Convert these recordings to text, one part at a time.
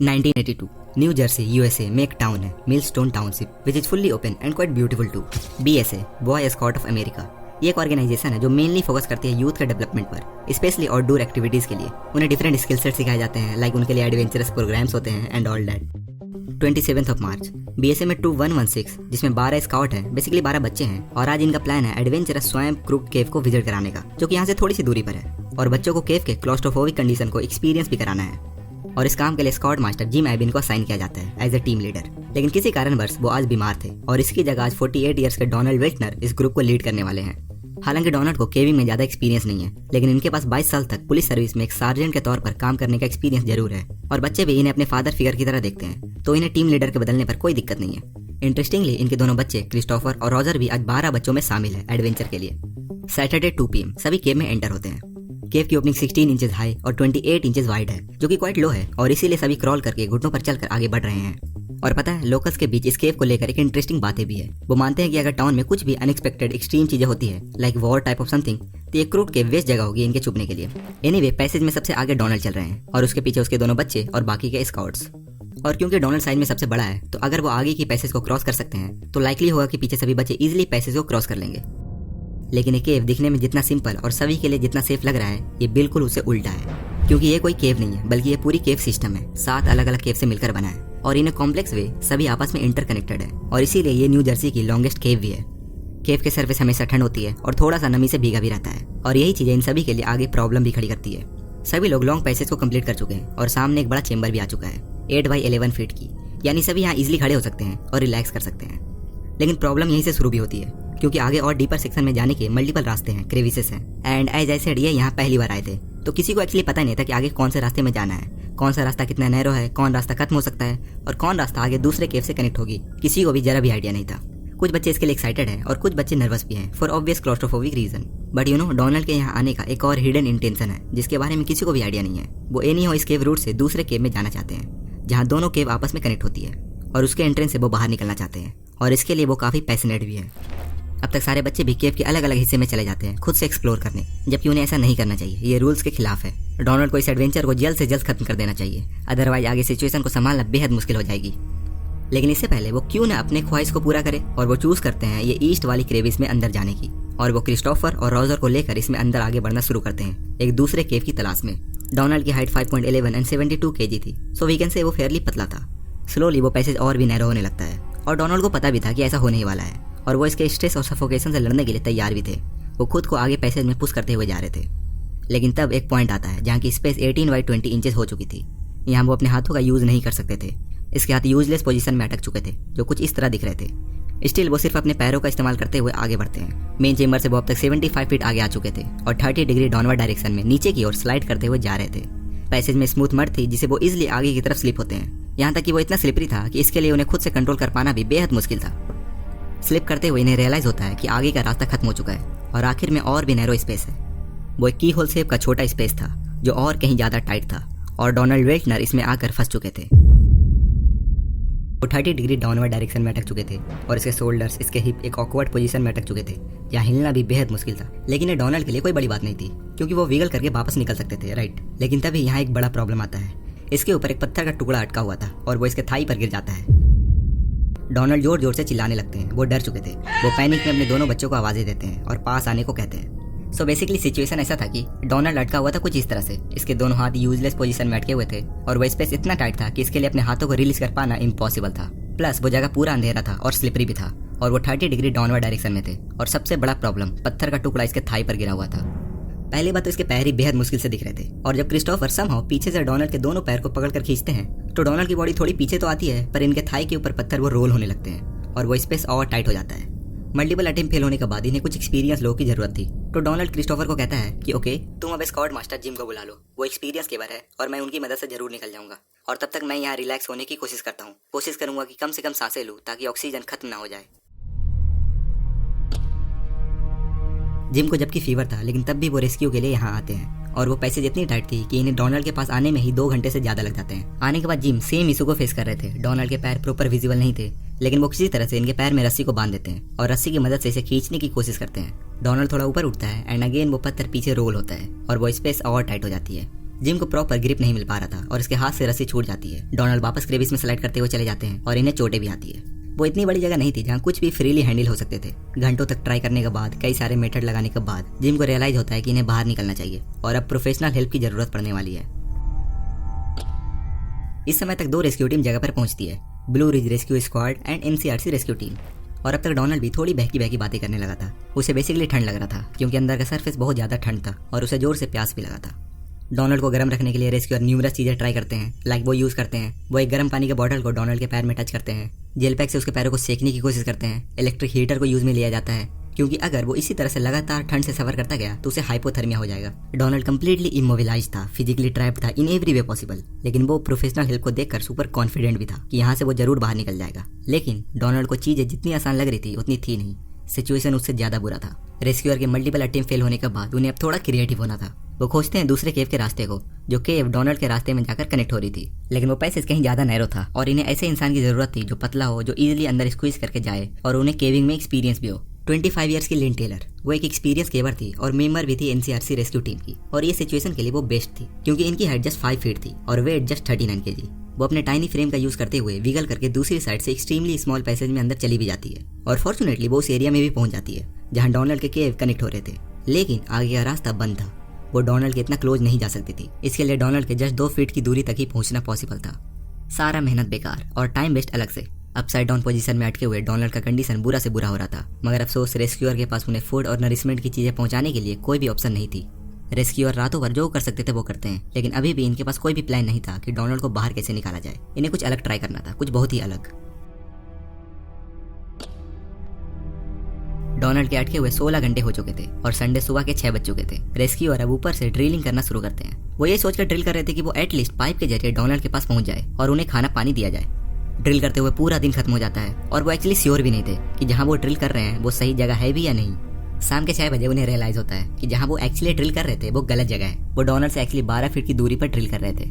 1982, New Jersey, USA में एक town है Millstone township which is fully open and quite beautiful too. BSA boy scout of America ये एक organisation है जो मेनली फोकस करती है यूथ के डेवलपमेंट पर, स्पेशली आउटडोर एक्टिविटीज के लिए। उन्हें डिफरेंट स्किल सेट सिखाए जाते हैं, लाइक उनके लिए एडवेंचरस प्रोग्राम्स होते हैं and all that. 27 March BSA में 2116 जिसमें 12 स्काउट हैं, बेसिकली 12 बच्चे हैं, और आज इनका प्लान है एडवेंचरस स्वैम्प क्रूक केव को विजिट कराने का, जो कि यहाँ से थोड़ी सी दूरी पर है, और बच्चों को केव के क्लॉस्ट्रोफोबिक कंडीशन को एक्सपीरियंस भी कराना है। और इस काम के लिए स्काउट मास्टर जिम एबिन को असाइन किया जाता है एज ए टीम लीडर, लेकिन किसी कारणवश वो आज बीमार थे और इसकी जगह आज 48 ईयर्स के डोनाल्ड वेल्टनर इस ग्रुप को लीड करने वाले हैं। हालांकि डोनाल्ड को केविंग में ज्यादा एक्सपीरियंस नहीं है, लेकिन इनके पास 22 साल तक पुलिस सर्विस में एक सार्जेंट के तौर पर काम करने का एक्सपीरियंस जरूर है, और बच्चे भी इन्हें अपने फादर फिगर की तरह देखते हैं, तो इन्हें टीम लीडर के बदलने पर कोई दिक्कत नहीं है। इंटरेस्टिंगली इनके दोनों बच्चे क्रिस्टोफर और रॉजर भी आज 12 बच्चों में शामिल है एडवेंचर के लिए। सैटरडे 2 PM सभी केव में एंटर होते हैं। केव की ओपनिंग 16 इंचेस हाई और 28 इंचेस वाइड है, जो कि क्वाइट लो है, और इसीलिए सभी क्रॉल करके घुटनों पर चलकर आगे बढ़ रहे हैं। और पता है, लोकल्स के बीच इस केव को लेकर एक इंटरेस्टिंग बातें भी है। वो मानते हैं कि अगर टाउन में कुछ भी अनएक्सपेक्टेड एक्सट्रीम चीजें होती है, like war type of something, तो ये क्रूट केव वेस्ट जगह होगी इनके छुपने के लिए। एनीवे, पैसेज में सबसे आगे डोनाल्ड चल रहे हैं और उसके पीछे उसके दोनों बच्चे और बाकी के स्काउट्स। और क्योंकि डोनाल्ड साइड में सबसे बड़ा है, तो अगर वो आगे की पैसेज को क्रॉस कर सकते हैं, तो लाइकली होगा कि पीछे सभी बच्चे इजिली पैसेज को क्रॉस कर लेंगे। लेकिन ये केव दिखने में जितना सिंपल और सभी के लिए जितना सेफ लग रहा है, ये बिल्कुल उससे उल्टा है, क्योंकि ये कोई केव नहीं है, बल्कि ये पूरी केव सिस्टम है। 7 अलग अलग केव से मिलकर बना है, और इन कॉम्प्लेक्स वे सभी आपस में इंटरकनेक्टेड है, और इसीलिए ये न्यू जर्सी की लॉन्गेस्ट केव भी है। केव के सरफेस हमेशा ठंड होती है और थोड़ा सा नमी से भीगा भी रहता है, और यही चीजें इन सभी के लिए आगे प्रॉब्लम भी खड़ी करती है। सभी लोग लॉन्ग पैसेज को कंप्लीट कर चुके हैं, और सामने एक बड़ा चेंबर भी आ चुका है 8 बाई 11 फीट की, यानी सभी यहाँ इजिली खड़े हो सकते हैं और रिलैक्स कर सकते हैं। लेकिन प्रॉब्लम यहीं से शुरू भी होती है, क्योंकि आगे और डीपर सेक्शन में जाने के मल्टीपल रास्ते हैं, क्रेविसेस हैं, एंड एज आई सेड ये यहाँ पहली बार आए थे, तो किसी को एक्चुअली पता नहीं था कि आगे कौन से रास्ते में जाना है, कौन सा रास्ता कितना नैरो है, कौन रास्ता खत्म हो सकता है, और कौन रास्ता आगे दूसरे केव से कनेक्ट होगी। किसी को भी जरा भी आइडिया नहीं था। कुछ बच्चे इसके लिए एक्साइटेड हैं और कुछ बच्चे नर्वस भी हैं for obvious claustrophobic reason. But you know, Donald के यहाँ आने का एक और हिडन इंटेंशन है, जिसके बारे में किसी को भी आइडिया नहीं है। वो एनी हो इस केव रूट से दूसरे केव में जाना चाहते हैं, जहाँ दोनों केव आपस में कनेक्ट होती है, और उसके एंट्रेंस से वो बाहर निकलना चाहते हैं, और इसके लिए वो काफी पैशनेट भी है। अब तक सारे बच्चे भी केव के अलग अलग हिस्से में चले जाते हैं खुद से एक्सप्लोर करने, जबकि उन्हें ऐसा नहीं करना चाहिए, ये रूल्स के खिलाफ है। डोनाल्ड को इस एडवेंचर को जल्द से जल्द खत्म कर देना चाहिए, अदरवाइज आगे सिचुएशन को संभालना बेहद मुश्किल हो जाएगी। लेकिन इससे पहले वो क्यों ना अपने ख्वाहिश को पूरा करे, और वो चूज करते हैं ये ईस्ट वाली क्रेविस में अंदर जाने की, और वो क्रिस्टोफर और रॉजर को लेकर इसमें अंदर आगे बढ़ना शुरू करते हैं एक दूसरे केव की तलाश में। डोनाल्ड की हाइट 5.11 एंड 72 kg थी, सो वी कैन से वो फेयरली पतला था। स्लोली वो पैसेज और भी नैरो होने लगता है, और डोनाल्ड को पता भी था कि ऐसा होने ही वाला है, और वो इसके स्ट्रेस और सफोकेशन से लड़ने के लिए तैयार भी थे। वो खुद को आगे पैसेज में पुश करते हुए जा रहे थे। लेकिन तब एक पॉइंट आता है जहाँ की स्पेस 18 बाई 20 इंचेस हो चुकी थी। यहाँ वो अपने हाथों का यूज नहीं कर सकते थे, इसके हाथ यूजलेस पोजीशन में अटक चुके थे, जो कुछ इस तरह दिख रहे थे। स्टिल वो सिर्फ अपने पैरों का इस्तेमाल करते हुए आगे बढ़ते हैं। मेन चेंबर से वो अब तक 75 फीट आगे आ चुके थे, और 30 डिग्री डाउनवर्ड डायरेक्शन में नीचे की ओर स्लाइड करते हुए जा रहे थे। पैसेज में स्मूथ मड थी, जिसे वो इजिली आगे की तरफ स्लिप होते हैं, यहाँ तक कि वो इतना स्लिपरी था कि इसके लिए उन्हें खुद से कंट्रोल कर पाना भी बेहद मुश्किल था। स्लिप करते हुए इन्हें रियलाइज होता है कि आगे का रास्ता खत्म हो चुका है, और आखिर में और भी नैरो स्पेस है। वो एक की होल शेप का छोटा स्पेस था, जो और कहीं ज्यादा टाइट था, और डोनाल्ड वेल्टनर इसमें आकर फंस चुके थे। वो 30 डिग्री डाउनवर्ड डायरेक्शन में अटक चुके थे, और इसके शोल्डर्स, इसके हिप एक ऑकवर्ड पोजीशन में अटक चुके थे, जहाँ हिलना भी बेहद मुश्किल था। लेकिन ये डोनाल्ड के लिए कोई बड़ी बात नहीं थी, क्योंकि वो विगल करके वापस निकल सकते थे, राइट। लेकिन तभी यहाँ एक बड़ा प्रॉब्लम आता है। इसके ऊपर एक पत्थर का टुकड़ा अटका हुआ था, और वो इसके थाई पर गिर जाता है। डोनाल्ड जोर जोर से चिल्लाने लगते हैं, वो डर चुके थे। वो पैनिक में अपने दोनों बच्चों को आवाजें देते हैं और पास आने को कहते हैं। सो बेसिकली सिचुएशन ऐसा था कि डोनाल्ड लटका हुआ था कुछ इस तरह से, इसके दोनों हाथ यूजलेस पोजीशन में अटके हुए थे, और वो स्पेस इतना टाइट था कि इसके लिए अपने हाथों को रिलीज कर पाना इम्पॉसिबल था। प्लस वो जगह पूरा अंधेरा था और स्लिपरी भी था, और वो 30 डिग्री डाउनवर्ड डायरेक्शन में थे, और सबसे बड़ा प्रॉब्लम, पत्थर का टुकड़ा इसके थाई पर गिरा हुआ था। पहली बात तो इसके पैर ही बेहद मुश्किल से दिख रहे थे, और जब क्रिस्टोफर समहाउ पीछे से डोनाल्ड के दोनों पैर को पकड़कर खींचते हैं, तो डोनाल्ड की बॉडी थोड़ी पीछे तो आती है, पर इनके थाई के ऊपर पत्थर वो रोल होने लगते हैं, और वो स्पेस और टाइट हो जाता है। मल्टीपल अटेम्प्ट फेल होने के बाद इन्हें कुछ एक्सपीरियंस लोगों की जरूरत थी, तो डोनाल्ड क्रिस्टोफर को कहता है कि ओके, तुम अब स्काउट मास्टर जिम को बुला लो, वो एक्सपीरियंस केवर है, और मैं उनकी मदद से जरूर निकल जाऊंगा, और तब तक मैं यहाँ रिलैक्स होने की कोशिश करता हूँ। कोशिश करूंगा कि कम से कम सांसें लूँ, ताकि ऑक्सीजन खत्म ना हो जाए। जिम को जबकि फीवर था, लेकिन तब भी वो रेस्क्यू के लिए यहाँ आते हैं, और वो पैसे जितनी टाइट थी कि इन्हें डोनाल्ड के पास आने में ही 2 घंटे से ज्यादा लग जाते हैं। आने के बाद जिम सेम इशू को फेस कर रहे थे। डोनाल्ड के पैर प्रॉपर विजिबल नहीं थे, लेकिन वो किसी तरह से इनके पैर में रस्सी को बांध देते हैं, और रस्सी की मदद से इसे खींचने की कोशिश करते हैं। डोनाल्ड थोड़ा ऊपर उठता है, एंड अगेन वो पत्थर पीछे रोल होता है, और वो स्पेस और टाइट हो जाती है। जिम को प्रॉपर ग्रिप नहीं मिल पा रहा था और इसके हाथ से रस्सी छूट जाती है। डोनाल्ड वापस क्रेविस में स्लाइड करते हुए चले जाते हैं और इन्हें चोटें भी आती है। वो इतनी बड़ी जगह नहीं थी जहाँ कुछ भी फ्रीली हैंडल हो सकते थे। घंटों तक ट्राई करने के बाद, कई सारे मेथड लगाने के बाद जिम को रियलाइज होता है कि इन्हें बाहर निकलना चाहिए और अब प्रोफेशनल हेल्प की जरूरत पड़ने वाली है। इस समय तक 2 रेस्क्यू टीम जगह पर पहुंचती है, Blue Ridge rescue squad and NCRC rescue team. और अब तक डोनाल्ड भी थोड़ी बहकी बहकी बातें करने लगा था। उसे बेसिकली ठंड लग रहा था क्योंकि अंदर का सरफेस बहुत ज्यादा ठंड था और उसे जोर से प्यास भी लगा था। डोनाल्ड को गर्म रखने के लिए रेस्क्यूअर न्यूमरस चीजें ट्राई करते हैं। लाइक वो यूज करते हैं, वो एक गर्म पानी के बॉटल को डोनाल्ड के पैर में टच करते हैं, जेल पैक से उसके पैरों को सेकने की कोशिश करते हैं। इलेक्ट्रिक हीटर को यूज में लिया जाता है क्योंकि अगर वो इसी तरह से लगातार ठंड से सफर करता गया तो उसे हाइपोथर्मिया हो जाएगा। डोनाल्ड कंप्लीटली इमोबिलाइज था, फिजिकली ट्रैप्ड था इन एवरी वे पॉसिबल, लेकिन वो प्रोफेशनल हेल्प को देखकर सुपर कॉन्फिडेंट भी था कि यहाँ से वो जरूर बाहर निकल जाएगा। लेकिन डोनाल्ड को चीजें जितनी आसान लग रही थी उतनी थी नहीं, सिचुएशन उससे ज्यादा बुरा था। रेस्क्यूअर के मल्टीपल अटेम्प्ट फेल होने के बाद उन्हें अब थोड़ा क्रिएटिव होना था। वो खोजते हैं दूसरे केव के रास्ते को, जो केव डोनाल्ड के रास्ते में जाकर कनेक्ट हो रही थी, लेकिन वो पैसेज कहीं ज्यादा नैरो था और इन्हें ऐसे इंसान की जरूरत थी जो पतला हो, जो इजीली अंदर स्क्वीज करके जाए और उन्हें केविंग में एक्सपीरियंस भी हो। 25 ईयर्स की लिन टेलर, वो एक एक्सपीरियंस केवर थी और मेंबर भी थी एनसीआरसी रेस्क्यू टीम की, और ये सिचुएशन के लिए वो बेस्ट थी क्योंकि इनकी हाइट जस्ट 5 फीट थी और वेट जस्ट 39 kg। वो अपने टाइनी फ्रेम का यूज करते हुए विगल करके दूसरी साइड से एक्सट्रीमली स्मॉल पैसेज में अंदर चली भी जाती है और फॉर्चुनेटली वो उस एरिया में भी पहुंच जाती है जहां डोनाल्ड के केव कनेक्ट हो रहे थे। लेकिन आगे का रास्ता बंद था, वो डोनाल्ड के इतना क्लोज नहीं जा सकती थी। इसके लिए डोनाल्ड के जस्ट 2 फीट की दूरी तक ही पहुंचना पॉसिबल था। सारा मेहनत बेकार और टाइम वेस्ट अलग से। अपसाइड डाउन पोजीशन में अटके हुए डोनाल्ड का कंडीशन बुरा से बुरा हो रहा था, मगर अफसोस रेस्क्यूअर के पास उन्हें फूड और नरिशमेंट की चीजें पहुंचाने के लिए कोई भी ऑप्शन नहीं थी। रेस्क्यूअर रातों भर जो कर सकते थे वो करते हैं, लेकिन अभी भी इनके पास कोई भी प्लान नहीं था कि डोनाल्ड को बाहर कैसे निकाला जाए। इन्हें कुछ अलग ट्राई करना था, कुछ बहुत ही अलग। डोनाल्ड के अटके हुए 16 घंटे हो चुके थे और संडे सुबह के 6 बज चुके थे। रेस्क्यूअर अब ऊपर से ड्रिलिंग करना शुरू करते हैं। वो ये सोचकर ड्रिल कर रहे थे कि वो एटलीस्ट पाइप के जरिए डोनाल्ड के पास पहुंच जाए और उन्हें खाना पानी दिया जाए। ड्रिल करते हुए पूरा दिन खत्म हो जाता है और वो एक्चुअली श्योर भी नहीं थे कि जहां वो ड्रिल कर रहे हैं वो सही जगह है भी या नहीं। शाम के 6 बजे उन्हें रियलाइज होता है कि जहां वो एक्चुअली ड्रिल कर रहे थे वो गलत जगह है। वो डोनाल्ड से एक्चुअली 12 फीट की दूरी पर ड्रिल कर रहे थे,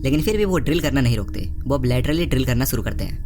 लेकिन फिर भी वो ड्रिल करना नहीं रोकते। वो अब लैटरली ड्रिल करना शुरू करते हैं।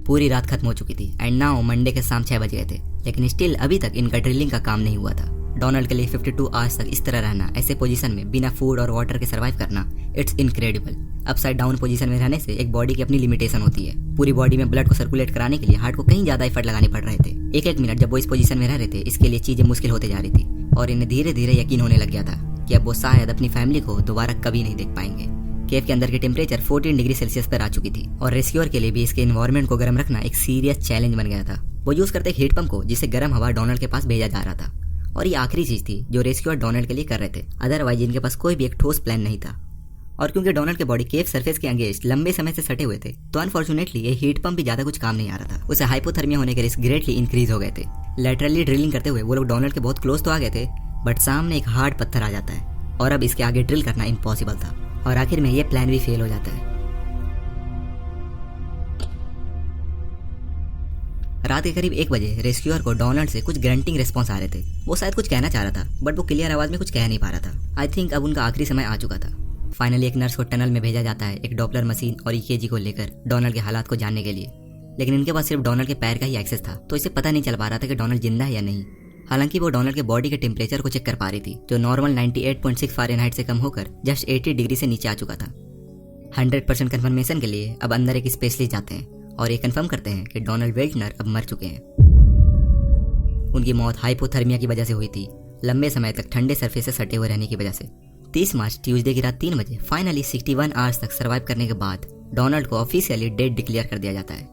पूरी रात खत्म हो चुकी थी एंड नाउ मंडे के शाम 6 बज गए थे, लेकिन स्टिल अभी तक इनका ड्रिलिंग का काम नहीं हुआ था। डोनाल्ड के लिए 52 आवर्स तक इस तरह रहना, ऐसे पोजीशन में बिना फूड और वाटर के सर्वाइव करना, it's incredible. Upside down position में रहने से एक बॉडी की अपनी लिमिटेशन होती है। पूरी बॉडी में ब्लड को सर्कुलेट कराने के लिए हार्ट को कहीं ज्यादा एफर्ट लगाने पड़ रहे थे। एक मिनट जब वो इस पोजीशन में रह रहे थे, इसके लिए चीजें मुश्किल होते जा रही थी और इन्हें धीरे धीरे यकीन होने लग गया था कि अब वो शायद अपनी फैमिली को दोबारा कभी नहीं देख पाएंगे। केव के अंदर की टेम्परेचर 14 डिग्री सेल्सियस पर आ चुकी थी और रेस्क्यूअर के लिए भी इसके एनवायरनमेंट को गर्म रखना एक सीरियस चैलेंज बन गया था। वो यूज करते एक हीट पंप को जिससे गर्म हवा डोनाल्ड के पास भेजा जा रहा था, और ये आखिरी चीज थी जो रेस्क्यूअर डोनाल्ड के लिए कर रहे थे। अदरवाइज इनके पास कोई भी एक ठोस प्लान नहीं था। और क्योंकि डोनाल्ड के बॉडी केव सरफेस के अगेंस्ट लंबे समय से सटे हुए थे, तो अनफॉर्चुनेटली ये हीट पंप भी ज्यादा कुछ काम नहीं आ रहा था। उसे हाइपोथर्मिया होने के रिस्क ग्रेटली इंक्रीज हो गए थे। लैटरली ड्रिलिंग करते हुए वो लोग डोनाल्ड के बहुत क्लोज तो आ गए थे, बट सामने एक हार्ड पत्थर आ जाता है और अब इसके आगे ड्रिल करना इम्पॉसिबल था और आखिर में ये प्लान भी फेल हो जाता है। रात के करीब 1 बजे रेस्क्यूअर को डोनाल्ड से कुछ ग्रंटिंग रिस्पॉन्स आ रहे थे। वो शायद कुछ कहना चाह रहा था, बट वो क्लियर आवाज में कुछ कह नहीं पा रहा था। आई थिंक अब उनका आखिरी समय आ चुका था। फाइनली एक नर्स को टनल में भेजा जाता है, एक डॉपलर मशीन और ईकेजी को लेकर डोनाल्ड के हालात को जानने के लिए। लेकिन इनके पास सिर्फ डोनाल्ड के पैर का ही एक्सेस था, तो इसे पता नहीं चल पा रहा था कि डोनाल्ड जिंदा है या नहीं। हालांकि वो डोनाल्ड के बॉडी के टेम्परेचर को चेक कर पा रही थी, जो नॉर्मल 98.6 फ़ारेनहाइट से कम होकर जस्ट 80 डिग्री से नीचे आ चुका था। 100% कंफर्मेशन के लिए अब अंदर एक स्पेशलिस्ट जाते हैं और ये कंफर्म करते हैं कि डोनाल्ड वेल्टनर अब मर चुके हैं। उनकी मौत हाइपोथर्मिया की वजह से हुई थी, लंबे समय तक ठंडे सरफेस से सटे हुए रहने की वजह से। 30 मार्च ट्यूसडे की रात 3 बजे फाइनली 61 आवर्स तक सर्वाइव करने के बाद डोनाल्ड को ऑफिशियली डेड डिक्लेयर कर दिया जाता है।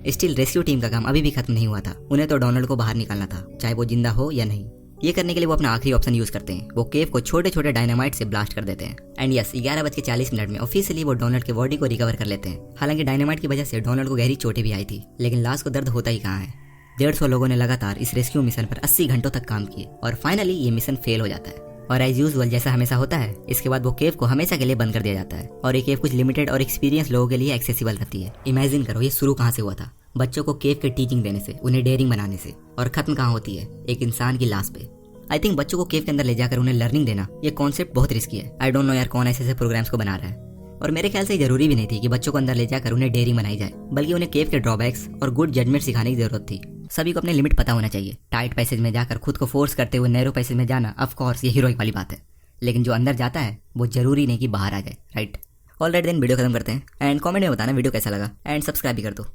स्टिल रेस्क्यू टीम का काम अभी भी खत्म नहीं हुआ था। उन्हें तो डोनाल्ड को बाहर निकालना था, चाहे वो जिंदा हो या नहीं। ये करने के लिए वो अपना आखिरी ऑप्शन यूज करते हैं। वो केव को छोटे छोटे डायनामाइट से ब्लास्ट कर देते हैं एंड यस 11:40 में ऑफिशियली वो डोनाल्ड के बॉडी को रिकवर कर लेते हैं। हालांकि डायनामाइट की वजह से डोनाल्ड को गहरी चोटें भी आई थी, लेकिन लाश को दर्द होता ही कहाँ है। 150 लोगों ने लगातार इस रेस्क्यू मिशन पर 80 घंटों तक काम किए और फाइनली ये मिशन फेल हो जाता है। और एज यूजुअल जैसा हमेशा होता है, इसके बाद वो केव को हमेशा के लिए बंद कर दिया जाता है और ये केव कुछ लिमिटेड और एक्सपीरियंस लोगों के लिए एक्सेसिबल रहती है। इमेजिन करो ये शुरू कहाँ से हुआ था, बच्चों को केव के टीचिंग देने से, उन्हें डेयरिंग बनाने से, और खत्म कहाँ होती है एक इंसान की लाश पे। आई थिंक बच्चों को केव के अंदर ले जाकर उन्हें लर्निंग देना, ये कॉन्सेप्ट बहुत रिस्की है। आई डोंट नो यार कौन ऐसे प्रोग्राम्स को बना रहा है। और मेरे ख्याल से जरूरी भी नहीं थी कि बच्चों को अंदर ले जाकर उन्हें डेयरिंग बनाई जाए, बल्कि उन्हें केव के ड्रॉबैक्स और गुड जजमेंट सिखाने की जरूरत थी सभी को अपने लिमिट पता होना चाहिए। टाइट पैसेज में जाकर खुद को फोर्स करते हुए नैरो पैसेज में जाना ऑफ कोर्स ये हीरोइक वाली बात है, लेकिन जो अंदर जाता है वो जरूरी नहीं कि बाहर आ जाए, राइट। ऑलराइट देन वीडियो खत्म करते हैं एंड कमेंट में बताना वीडियो कैसा लगा एंड सब्सक्राइब भी कर दो।